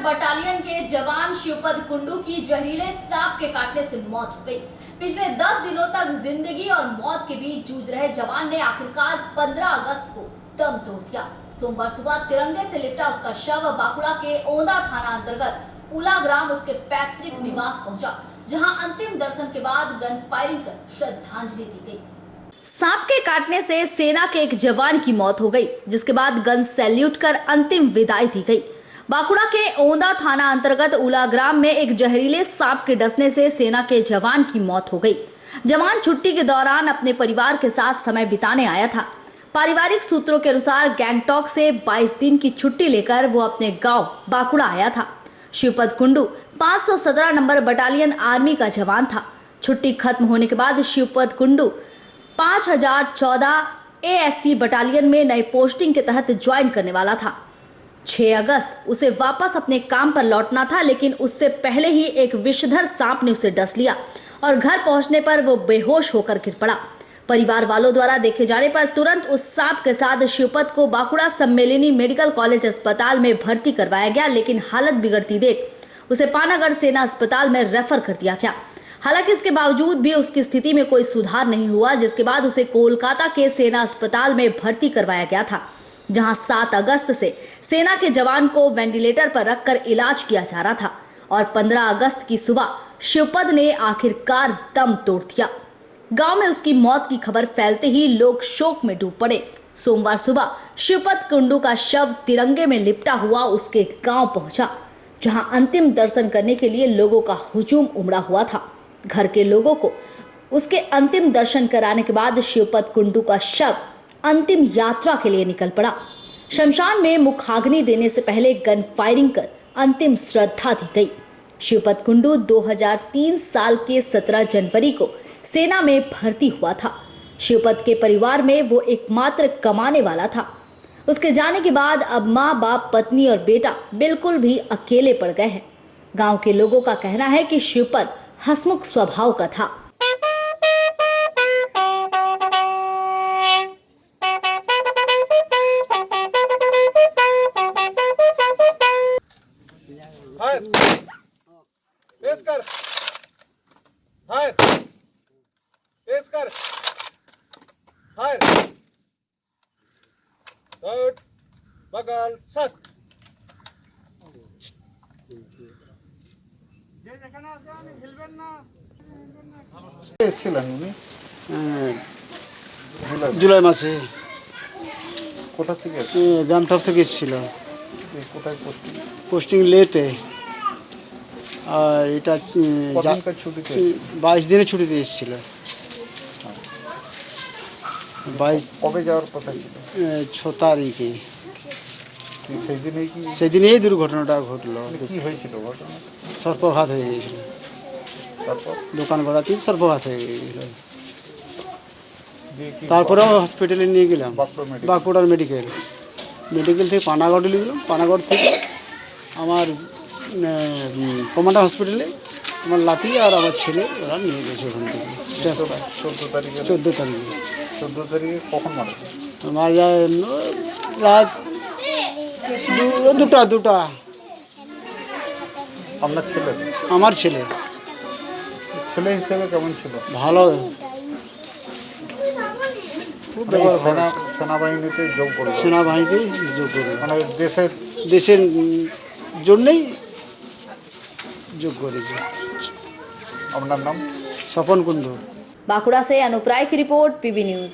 Battalion के जवान शिवपद कुंडू की जहरीले सांप के काटने से मौत हो गई। पिछले 10 दिनों तक जिंदगी और मौत के बीच जूझ रहे जवान ने आखिरकार 15 अगस्त को दम तोड़ दिया। सोमवार सुबह तिरंगे से लिपटा उसका शव बांकुड़ा के ओंदा थाना अंतर्गत उला ग्राम उसके पैतृक निवास पहुंचा, जहां अंतिम दर्शन के बाद गन फायरिंग कर श्रद्धांजलि दी गई। सांप के काटने से सेना के एक जवान की मौत हो गई, जिसके बाद गन सैल्यूट कर अंतिम विदाई दी गई। बांकुड़ा के ओंदा थाना अंतर्गत उला ग्राम में एक जहरीले सांप के डसने से सेना के जवान की मौत हो गई। जवान छुट्टी के दौरान अपने परिवार के साथ समय बिताने आया था। पारिवारिक सूत्रों के अनुसार गैंगटॉक से 22 दिन की छुट्टी लेकर वो अपने गांव बांकुड़ा आया था। शिवपद कुंडू 517 नंबर बटालियन आर्मी का जवान था। छुट्टी खत्म होने के बाद शिवपद कुंडू 5014 ASC बटालियन में नई पोस्टिंग के तहत ज्वाइन करने वाला था। 6 अगस्त उसे वापस अपने काम पर लौटना था, लेकिन उससे पहले ही एक विषधर सांप ने उसे डस लिया और घर पहुंचने पर वो बेहोश होकर गिर पड़ा। परिवार वालों द्वारा देखे जाने पर तुरंत उस सांप के साथ शिवपद को बांकुड़ा सम्मेलनी मेडिकल कॉलेज अस्पताल में भर्ती करवाया गया, लेकिन हालत बिगड़ती देख उसे पानागढ़ सेना अस्पताल में रेफर कर दिया गया। हालांकि इसके बावजूद भी उसकी स्थिति में कोई सुधार नहीं हुआ, जिसके बाद उसे कोलकाता के सेना अस्पताल में भर्ती करवाया गया था, जहां 7 अगस्त से सेना के जवान को वेंटिलेटर पर रखकर इलाज किया जा रहा था और 15 अगस्त की सुबह शिवपद ने आखिरकार दम तोड़ दिया। गांव में उसकी मौत की खबर फैलते ही लोग शोक में डूब पड़े। सोमवार सुबह शिवपद कुंडू का शव तिरंगे में लिपटा हुआ उसके गांव पहुंचा, जहां अंतिम दर्शन करने के लिए लोगों का हुजूम उमड़ा हुआ था। घर के लोगों को उसके अंतिम दर्शन कराने के बाद शिवपद कुंडू का शव अंतिम यात्रा के लिए निकल पड़ा। शमशान में मुखाग्नि देने से पहले गन फायरिंग कर अंतिम श्रद्धा दी गई। शिवपद कुंडू 2003 साल के 17 जनवरी को सेना में भर्ती हुआ था। शिवपद के परिवार में वो एकमात्र कमाने वाला था। उसके जाने के बाद अब माँ बाप, पत्नी और बेटा बिल्कुल भी अकेले पड़ गए हैं। गांव के लोगों का कहना है कि शिवपद हंसमुख स्वभाव का था। बगल सस्त জুলাই মাসে কোথা থেকে গ্যাংটক থেকে এসেছিল। কোথায় পোস্টিং লেতে, আর এটা 22 দিনের ছুটিতে এসেছিল। 22 কবে যাওয়ার কথা ছিল? 6 তারিখে। সেদিনেই দুর্ঘটনাটা ঘটলো। কি হয়েছিল ঘটনা? সর্পঘাত হয়ে গিয়েছিল। তারপর দোকান গড়াতেই সর্পঘাত হয়ে গিয়েছিল। তারপরে হসপিটালে নিয়ে গেলাম, বাঁকুড়ার মেডিকেল থেকে পানাগড় নিয়ে গেলাম। পানাগড় থেকে আমার কমান্ডার হসপিটালে আমার লাতি আর আমার ছেলে ওরা নিয়ে গেছে ওখান থেকে। 14 তারিখে কখন মারা যায়? মারা যায় রাত 2টা। আপনার ছেলে? আমার ছেলে হিসেবে কেমন ছিল? ভালো। সেনাবাহিনীতে যোগ করলো। সেনাবাহিনীতে যোগ করলো, মানে দেশের জন্যই যোগ করেছে। আপনার নাম? স্বপন কুন্ডু। बांकुड़ा से अनुप राय की रिपोर्ट, PB न्यूज।